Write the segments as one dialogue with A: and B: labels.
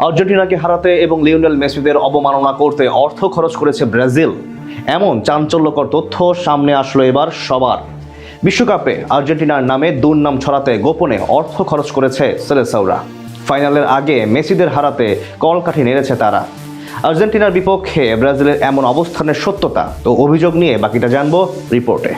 A: আর্জেন্টিনাকে হারাতে এবং লিওনেল মেসিদের অবমাননা করতে অর্থ খরচ করেছে ব্রাজিল, এমন চাঞ্চল্যকর তথ্য সামনে আসলো এবার সবার। বিশ্বকাপে আর্জেন্টিনার নামে দুর্নাম ছড়াতে গোপনে অর্থ খরচ করেছে সেলেসাওরা। ফাইনালের আগে মেসিদের হারাতে কলকাঠি নেড়েছে তারা। আর্জেন্টিনার বিপক্ষে ব্রাজিলের এমন অবস্থানের সত্যতা ও অভিযোগ নিয়ে বাকিটা জানবো রিপোর্টে।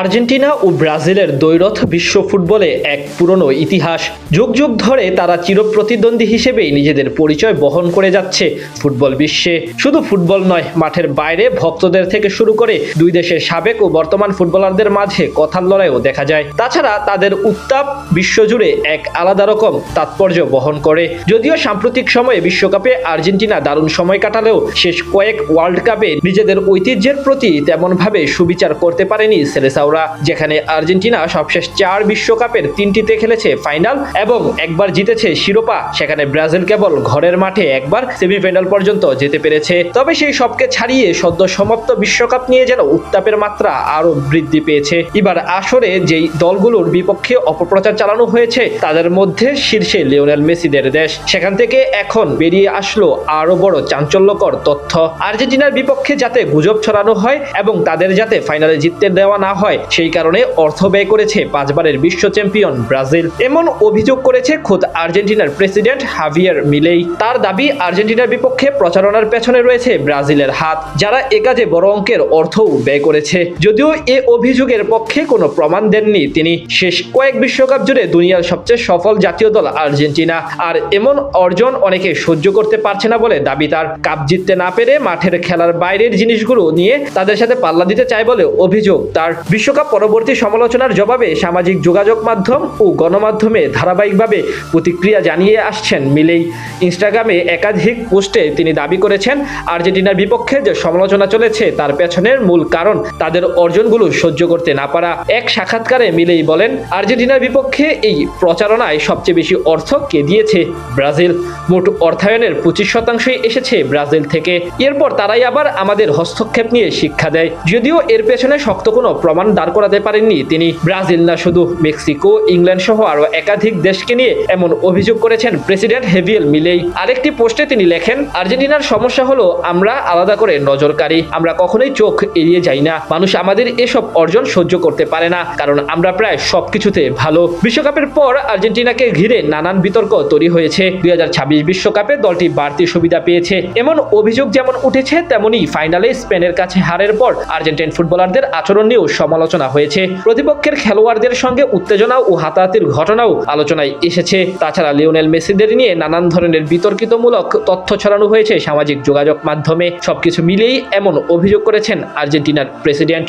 B: আর্জেন্টিনা ও ব্রাজিলের দ্বৈরথ বিশ্ব ফুটবলে এক পুরনো ইতিহাস। যুগ যুগ ধরে তারা চিরপ্রতিদ্বন্দ্বী হিসেবেই নিজেদের পরিচয় বহন করে যাচ্ছে ফুটবল বিশ্বে। শুধু ফুটবল নয়, মাঠের বাইরে ভক্তদের থেকে শুরু করে দুই দেশের সাবেক ও বর্তমান ফুটবলারদের মাঝে কথার লড়াইও দেখা যায়। তাছাড়া তাদের উত্তাপ বিশ্বজুড়ে এক আলাদা রকম তাৎপর্য বহন করে। যদিও সাম্প্রতিক সময়ে বিশ্বকাপে আর্জেন্টিনা দারুণ সময় কাটালেও শেষ কয়েক ওয়ার্ল্ড কাপে নিজেদের ঐতিহ্যের প্রতি তেমনভাবে সুবিচার করতে পারেনি সেলেসাওরা, যেখানে আর্জেন্টিনা সবশেষ 4 বিশ্বকাপের 3টিতে খেলেছে ফাইনাল এবং একবার জিতেছে শিরোপা। সেখানে ব্রাজিল কেবল ঘরের মাঠে একবার সেমিফাইনাল পর্যন্ত যেতে পেরেছে। তবে সেই সবকে ছাড়িয়ে সদ্য সমাপ্ত বিশ্বকাপ নিয়ে যেন উত্তাপের মাত্রা আরো বৃদ্ধি পেয়েছে। এবার আসরে যেই দলগুলোর বিপক্ষে অপপ্রচার চালানো হয়েছে তাদের মধ্যে শীর্ষে লিওনেল মেসিদের দেশ। সেখান থেকে এখন বেরিয়ে আসলো আরো বড় চাঞ্চল্যকর তথ্য। আর্জেন্টিনার বিপক্ষে যাতে গুজব ছড়ানো হয় এবং তাদের যাতে ফাইনালে জিততে দেওয়া না হয়, সেই কারণে অর্থ ব্যয় করেছে 5 বারের বিশ্ব চ্যাম্পিয়ন ব্রাজিল। এমন অভিযোগ করেছে খোদ আর্জেন্টিনার প্রেসিডেন্ট হাভিয়ের মিলেই। তার দাবি, আর্জেন্টিনার বিপক্ষে প্রচারণার পেছনে রয়েছে ব্রাজিলের হাত, যারা এ কাজে বড় অঙ্কের অর্থও ব্যয় করেছে। যদিও এ অভিযোগের পক্ষে কোনো প্রমাণ দেননি তিনি। শেষ কয়েক বিশ্বকাপ জুড়ে দুনিয়ার সবচেয়ে সফল জাতীয় দল আর্জেন্টিনা, আর এমন অর্জন অনেকে সহ্য করতে পারছে না বলে দাবি তার। কাপ জিততে না পেরে মাঠের খেলার বাইরের জিনিসগুলো নিয়ে তাদের সাথে পাল্লা দিতে চায় বলে অভিযোগ তার। বিশ্বকাপ পরবর্তী সমালোচনার জবাবে সামাজিক যোগাযোগ মাধ্যম ও গণমাধ্যমে ধারাবাহিকভাবে প্রতিক্রিয়া জানিয়ে আসছেন মিলেই। ইনস্টাগ্রামে একাধিক পোস্টে তিনি দাবি করেছেন, আর্জেন্টিনার বিপক্ষে যে সমালোচনা চলেছে তার পেছনের মূল কারণ তাদের অর্জনগুলো সহ্য করতে না পারা। এক সাক্ষাৎকারে মিলেই বলেন, আর্জেন্টিনার বিপক্ষে এই প্রচারণায় সবচেয়ে বেশি অর্থ কে দিয়েছে? ব্রাজিল। মোট অর্থায়নের 25% এসেছে ব্রাজিল থেকে। এরপর তারাই আবার আমাদের হস্তক্ষেপ নিয়ে শিক্ষা দেয়। যদিও এর পেছনে শক্ত কোনো প্রমাণ দাঁড় করাতে পারেননি তিনি। ব্রাজিল না, শুধু মেক্সিকো, ইংল্যান্ড সহ আরো একাধিক দেশকে নিয়ে এমন অভিযোগ করেছেন প্রেসিডেন্ট হেভিয়ের মিলেই। আরেকটি পোস্টে তিনি লেখেন, আর্জেন্টিনার সমস্যা হলো আমরা আলাদা করে নজরকারী, আমরা কখনোই চোখ এড়িয়ে যাই না। মানুষ আমাদের এসব অর্জন সহ্য করতে পারে না, কারণ আমরা প্রায় সবকিছুতে ভালো। বিশ্বকাপের পর আর্জেন্টিনাকে ঘিরে নানান বিতর্ক তৈরি হয়েছে। 2026 বিশ্বকাপে দলটি বাড়তি সুবিধা পেয়েছে এমন অভিযোগ যেমন উঠেছে, তেমনি ফাইনালে স্পেনের কাছে হারের পর আর্জেন্টাইন ফুটবলারদের আচরণ নিয়েও সমালোচনা হয়েছে। প্রতিপক্ষের খেলোয়াড়দের সঙ্গে উত্তেজনা ও হাতাহাতির ঘটনাও আলোচনায় এসেছে। তাছাড়া লিওনেল মেসিদের নিয়ে নানান ধরনের বিতর্কিতমূলক তথ্য ছড়ানো হয়েছে সামাজিক যোগাযোগ মাধ্যমে। সবকিছু মিলেই এমন অভিযোগ করেছেন আর্জেন্টিনার প্রেসিডেন্ট।